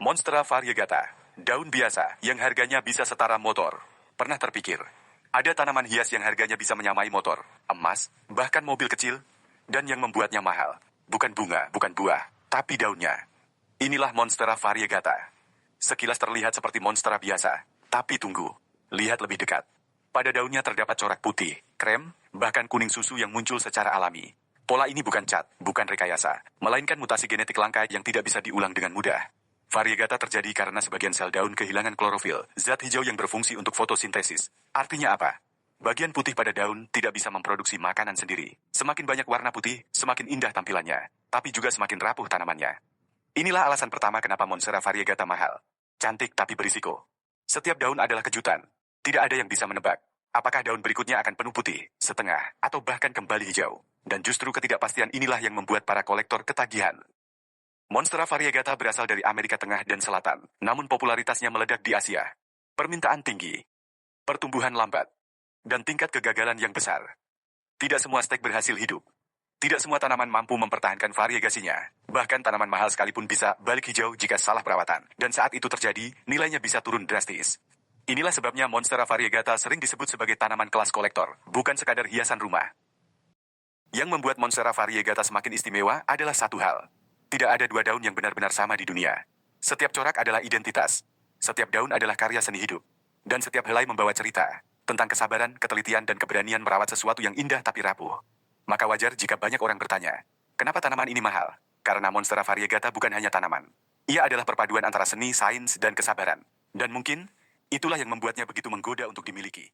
Monstera variegata, daun biasa yang harganya bisa setara motor. Pernah terpikir, ada tanaman hias yang harganya bisa menyamai motor, emas, bahkan mobil kecil, dan yang membuatnya mahal. Bukan bunga, bukan buah, tapi daunnya. Inilah Monstera variegata. Sekilas terlihat seperti monstera biasa, tapi tunggu, lihat lebih dekat. Pada daunnya terdapat corak putih, krem, bahkan kuning susu yang muncul secara alami. Pola ini bukan cat, bukan rekayasa, melainkan mutasi genetik langka yang tidak bisa diulang dengan mudah. Variegata terjadi karena sebagian sel daun kehilangan klorofil, zat hijau yang berfungsi untuk fotosintesis. Artinya apa? Bagian putih pada daun tidak bisa memproduksi makanan sendiri. Semakin banyak warna putih, semakin indah tampilannya, tapi juga semakin rapuh tanamannya. Inilah alasan pertama kenapa Monstera variegata mahal. Cantik tapi berisiko. Setiap daun adalah kejutan. Tidak ada yang bisa menebak apakah daun berikutnya akan penuh putih, setengah, atau bahkan kembali hijau. Dan justru ketidakpastian inilah yang membuat para kolektor ketagihan. Monstera variegata berasal dari Amerika Tengah dan Selatan, namun popularitasnya meledak di Asia. Permintaan tinggi, pertumbuhan lambat, dan tingkat kegagalan yang besar. Tidak semua stek berhasil hidup. Tidak semua tanaman mampu mempertahankan variegasinya. Bahkan tanaman mahal sekalipun bisa balik hijau jika salah perawatan. Dan saat itu terjadi, nilainya bisa turun drastis. Inilah sebabnya Monstera variegata sering disebut sebagai tanaman kelas kolektor, bukan sekadar hiasan rumah. Yang membuat Monstera variegata semakin istimewa adalah satu hal. Tidak ada dua daun yang benar-benar sama di dunia. Setiap corak adalah identitas. Setiap daun adalah karya seni hidup. Dan setiap helai membawa cerita tentang kesabaran, ketelitian, dan keberanian merawat sesuatu yang indah tapi rapuh. Maka wajar jika banyak orang bertanya, kenapa tanaman ini mahal? Karena Monstera variegata bukan hanya tanaman. Ia adalah perpaduan antara seni, sains, dan kesabaran. Dan mungkin, itulah yang membuatnya begitu menggoda untuk dimiliki.